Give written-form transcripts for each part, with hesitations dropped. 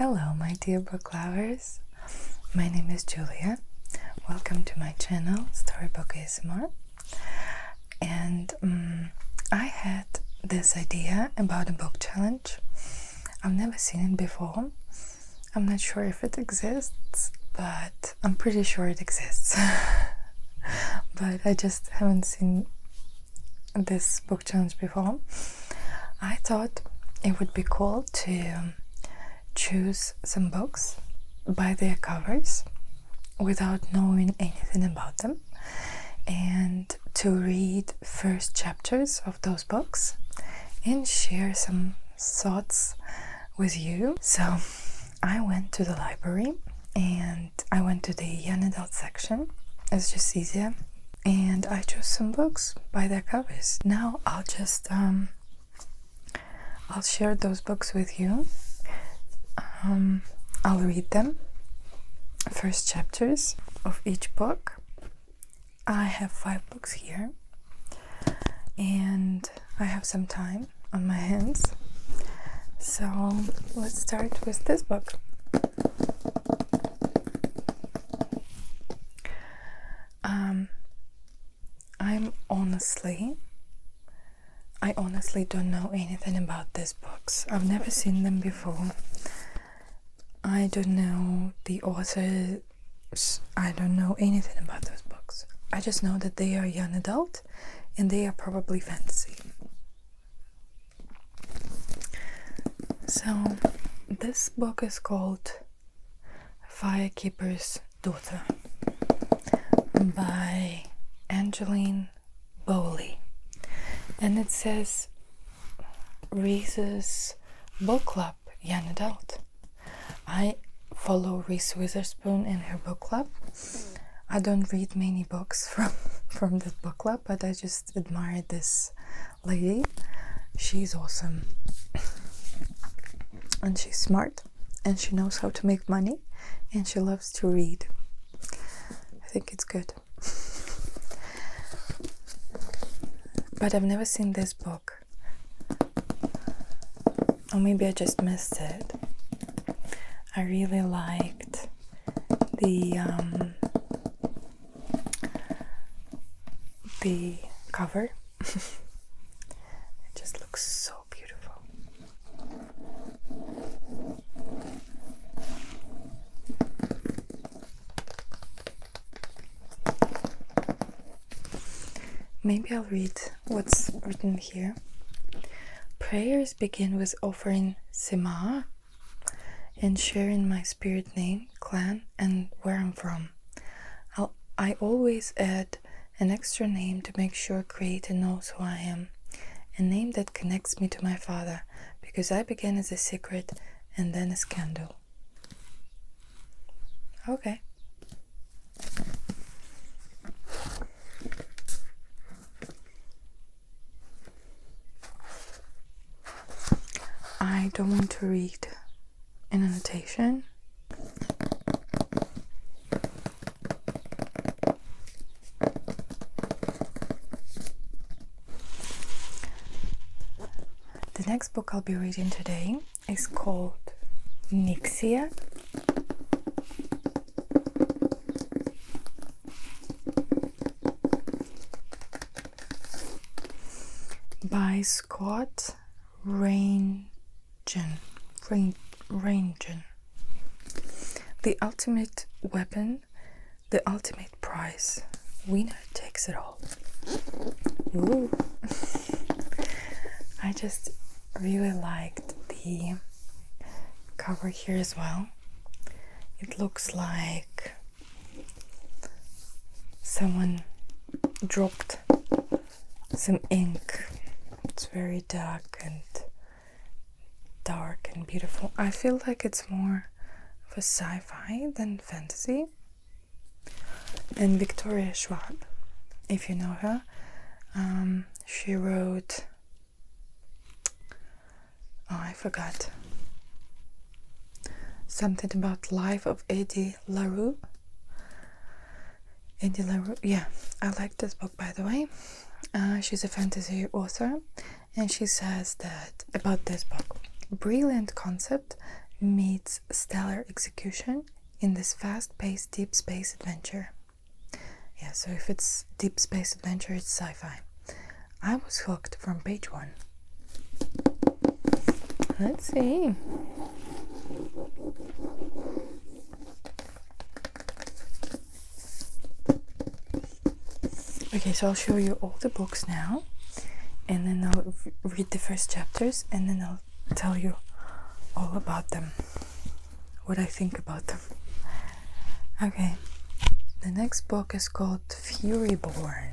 Hello, my dear book lovers. My name is Julia. Welcome to my channel, Storybook ASMR. And I had this idea about a book challenge. I've never seen it before. I'm not sure if it exists, but I'm pretty sure it exists. But I just haven't seen this book challenge before. I thought it would be cool to choose some books by their covers without knowing anything about them, and to read first chapters of those books and share some thoughts with you. So I went to the library and I went to the young adult section. It's just easier, and I chose some books by their covers. Now I'll just I'll share those books with you. I'll read them, first chapters of each book. I have 5 books here, and I have some time on my hands. So let's start with this book. I honestly don't know anything about these books. I've never seen them before. I don't know the authors. I don't know anything about those books. I just know that they are young adult and they are probably fantasy. So this book is called Firekeeper's Daughter by Angeline Bowley, and it says Reese's Book Club Young Adult. I follow Reese Witherspoon in her book club. I don't read many books from this book club, but I just admire this lady. She's awesome, and she's smart, and she knows how to make money, and she loves to read. I think it's good. But I've never seen this book, or maybe I just missed it. I really liked the cover. It just looks so beautiful. Maybe I'll read what's written here. Prayers begin with offering Sema and sharing my spirit name, clan, and where I'm from. I always add an extra name to make sure Creator knows who I am, a name that connects me to my Father, because I began as a secret and then a scandal. Okay. I don't want to read an annotation. The next book I'll be reading today is called Nyxia by Scott Rangen. The ultimate weapon, the ultimate prize. Winner takes it all. Ooh. I just really liked the cover here as well. It looks like someone dropped some ink. It's very dark and beautiful. I feel like it's more of a sci-fi than fantasy. And Victoria Schwab, if you know her, she wrote, I forgot, something about Life of Eddie LaRue. Yeah, I like this book, by the way. She's a fantasy author, and she says that about this book: brilliant concept, meets stellar execution in this fast-paced deep space adventure. Yeah, so if it's deep space adventure, it's sci-fi. I was hooked from page 1. Let's see. Okay, so I'll show you all the books now, and then I'll read the first chapters, and then I'll tell you all about them, what I think about them. Okay, the next book is called Furyborn.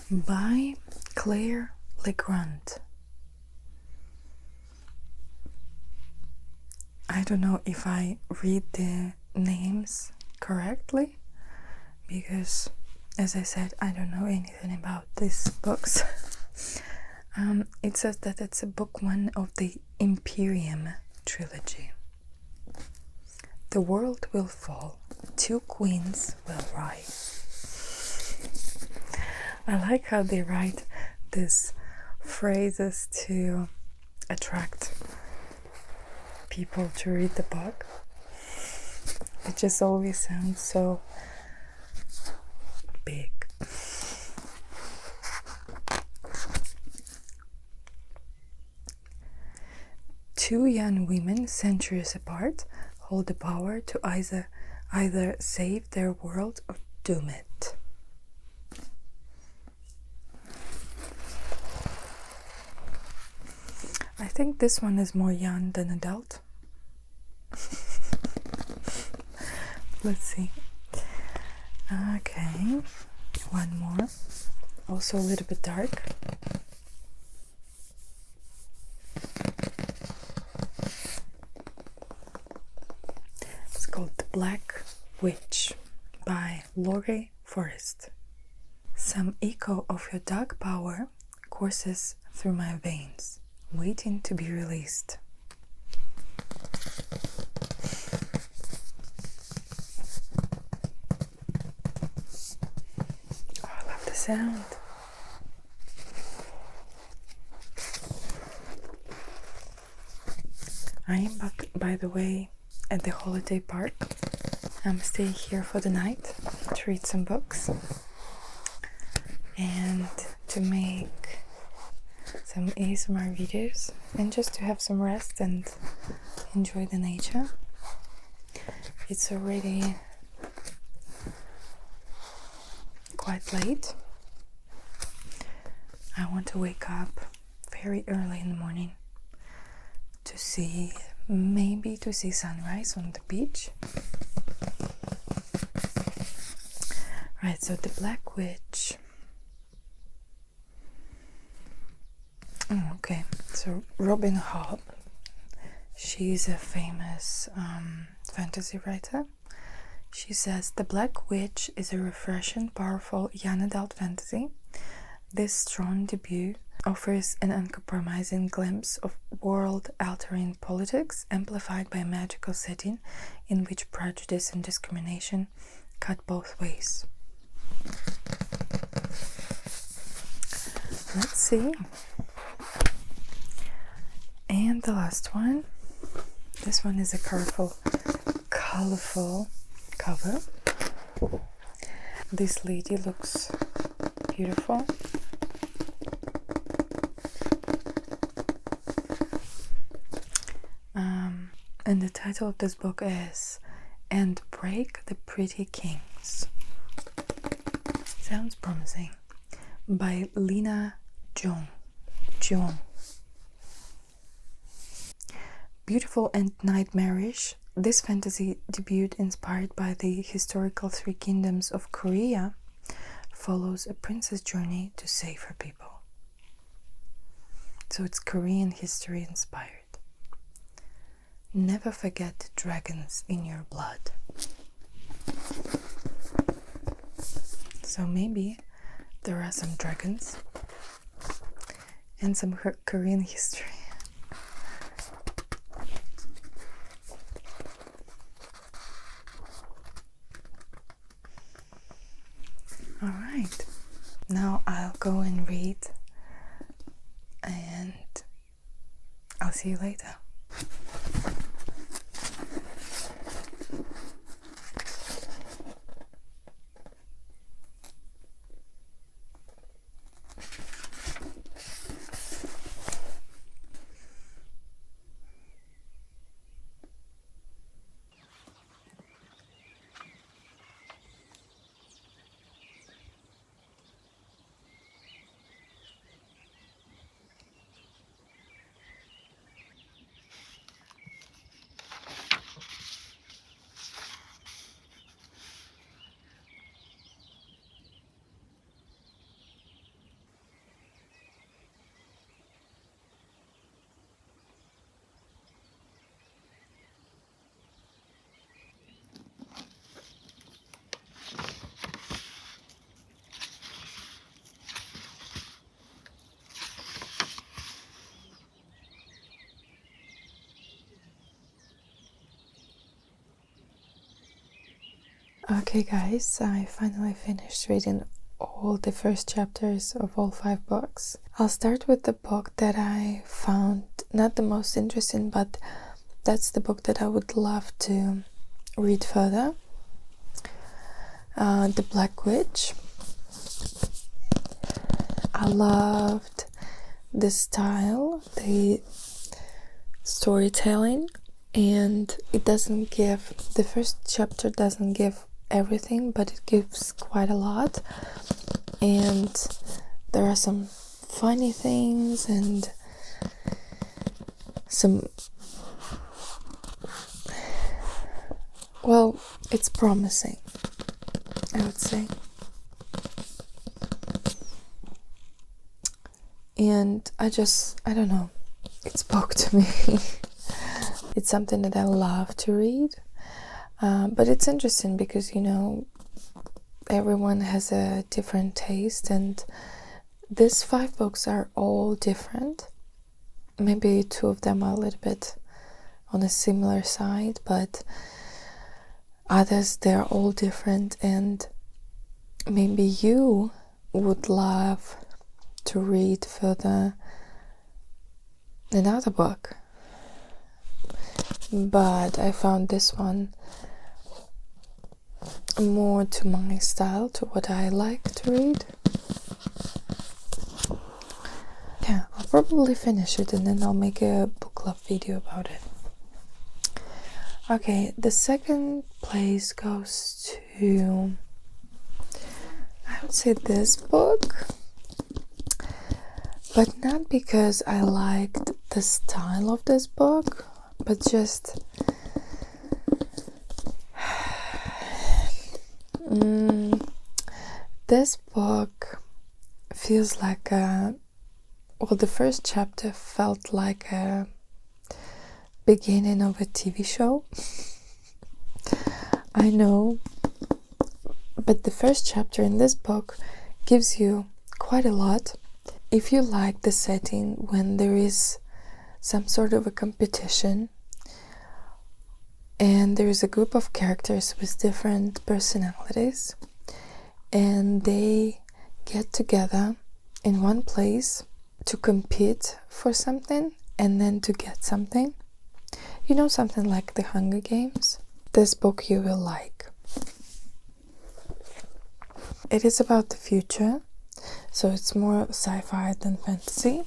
By Claire Legrand. I don't know if I read the names correctly, because as I said, I don't know anything about these books. It says that it's a book 1 of the Imperium trilogy. The world will fall, 2 queens will rise. I like how they write these phrases to attract people to read the book. It just always sounds so big. Two young women, centuries apart, hold the power to either save their world or doom it. I think this one is more young than adult. Let's see. Okay, one more. Also a little bit dark. It's called The Black Witch by Laurie Forrest. Some echo of your dark power courses through my veins, waiting to be released. Oh, I love the sound. I am back, by the way, at the holiday park. I'm staying here for the night to read some books and to make some ASMR videos and just to have some rest and enjoy the nature. It's already quite late. I want to wake up very early in the morning to see, maybe to see sunrise on the beach. Right, so The Black Witch. Oh, okay, so Robin Hobb, she's a famous fantasy writer. She says, The Black Witch is a refreshing, powerful young adult fantasy. This strong debut offers an uncompromising glimpse of world-altering politics, amplified by a magical setting in which prejudice and discrimination cut both ways. Let's see. And the last one. This one is a colorful cover. This lady looks beautiful. And the title of this book is And Break the Pretty Kings. Sounds promising. By Lena Jong. Beautiful and nightmarish, this fantasy debut, inspired by the historical Three Kingdoms of Korea, follows a princess journey to save her people. So it's Korean history inspired. Never forget the dragons in your blood. So maybe there are some dragons and some Korean history. Alright, now I'll go and read, and I'll see you later. Okay guys, I finally finished reading all the first chapters of all 5 books. I'll start with the book that I found not the most interesting, but that's the book that I would love to read further. The Black Witch. I loved the style, the storytelling, and it doesn't give, the first chapter doesn't give everything, but it gives quite a lot, and there are some funny things and some, well, it's promising, I would say. And I don't know, it spoke to me. It's something that I love to read. But it's interesting because, you know, everyone has a different taste, and these 5 books are all different. Maybe 2 of them are a little bit on a similar side, but others, they're all different, and maybe you would love to read further another book. But I found this one more to my style, to what I like to read. Yeah, I'll probably finish it and then I'll make a book club video about it. Okay, the second place goes to, I would say, this book, but not because I liked the style of this book, but just this book feels like the first chapter felt like a beginning of a TV show. I know, but the first chapter in this book gives you quite a lot. If you like the setting when there is some sort of a competition and there is a group of characters with different personalities and they get together in one place to compete for something and then to get something, you know, something like the Hunger Games, this book you will like. It is about the future, so it's more sci-fi than fantasy,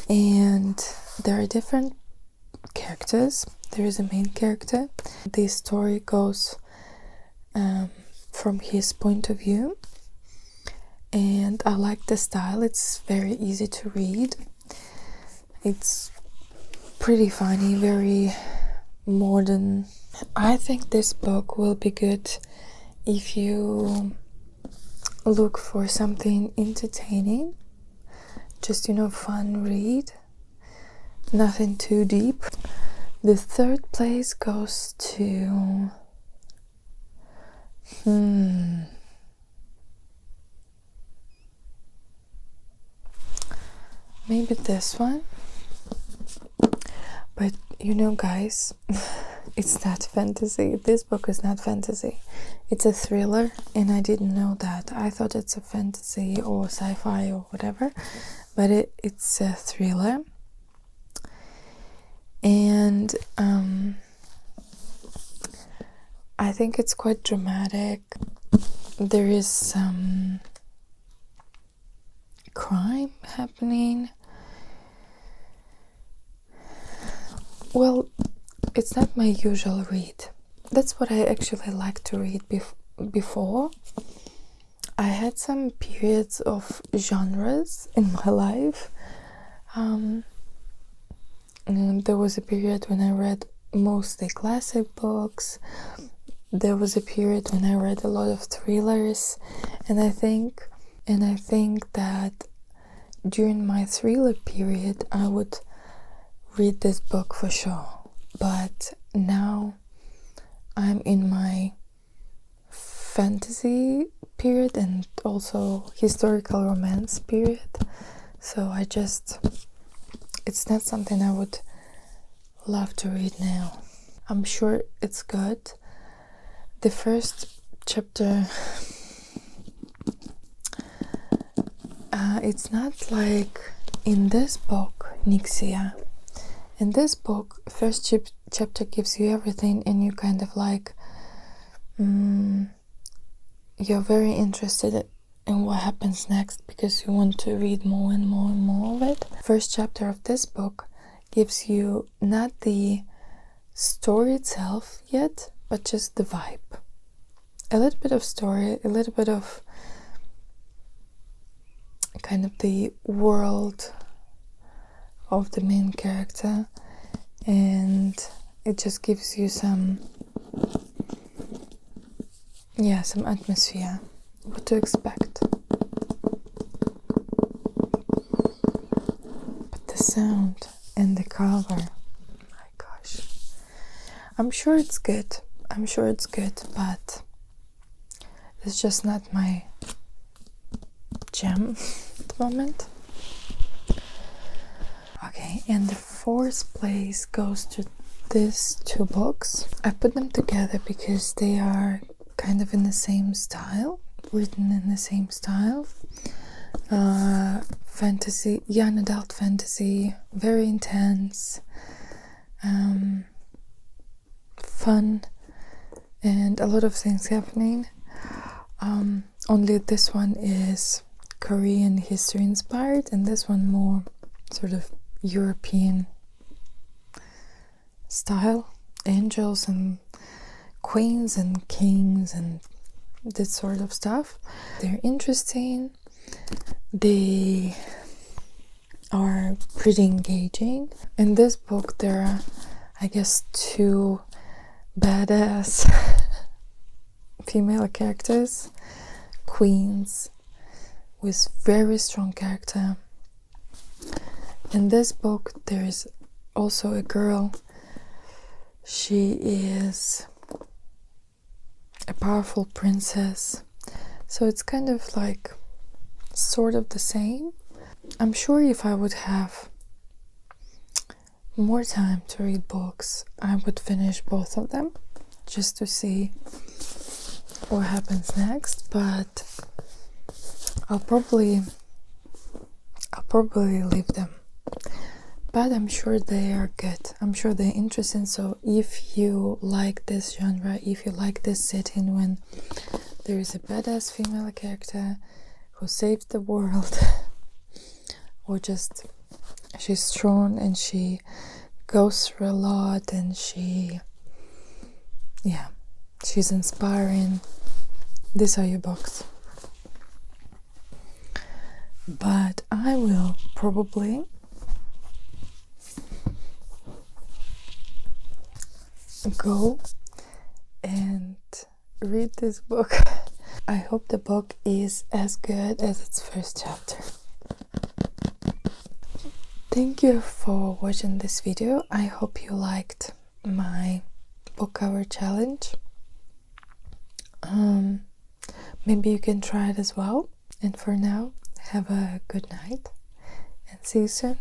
and there are different characters. There is a main character. The story goes from his point of view, and I like the style. It's very easy to read. It's pretty funny, very modern. I think this book will be good if you look for something entertaining, just, you know, fun read, nothing too deep. The third place goes to maybe this one. But you know, guys, it's not fantasy. This book is not fantasy. It's a thriller, and I didn't know that. I thought it's a fantasy or sci-fi or whatever, but it's a thriller. And I think it's quite dramatic. There is some crime happening. Well, it's not my usual read. That's what I actually like to read before. I had some periods of genres in my life. And there was a period when I read mostly classic books. There was a period when I read a lot of thrillers, and I think that during my thriller period I would read this book for sure. But now I'm in my fantasy period and also historical romance period, so it's not something I would love to read now. I'm sure it's good. The first chapter, it's not like in this book, Nyxia. In this book, first chapter gives you everything, and you kind of like, you're very interested in what happens next because you want to read more and more and more of it. First chapter of this book gives you not the story itself yet, but just the vibe. A little bit of story, a little bit of kind of the world of the main character, and it just gives you some atmosphere, what to expect. But the sound and the cover, my gosh, I'm sure it's good, but it's just not my jam at the moment. Okay, and the fourth place goes to these two books. I put them together because they are kind of in the same style, written in the same style. Fantasy, young adult fantasy, very intense, fun, and a lot of things happening. Only this one is Korean history inspired, and this one more sort of European style, angels and queens and kings and this sort of stuff. They're interesting, they are pretty engaging. In this book there are, I guess, two badass female characters, queens with very strong character. In this book there is also a girl. She is a powerful princess, so it's kind of like sort of the same. I'm sure if I would have more time to read books, I would finish both of them just to see what happens next, but I'll probably leave them. But I'm sure they are good. I'm sure they're interesting. So if you like this genre, if you like this setting when there is a badass female character who saves the world, or just she's strong and she goes through a lot and she's inspiring, these are your books. But I will probably go and read this book. I hope the book is as good as its first chapter. Thank you for watching this video. I hope you liked my book cover challenge. Maybe you can try it as well. And for now, have a good night and see you soon.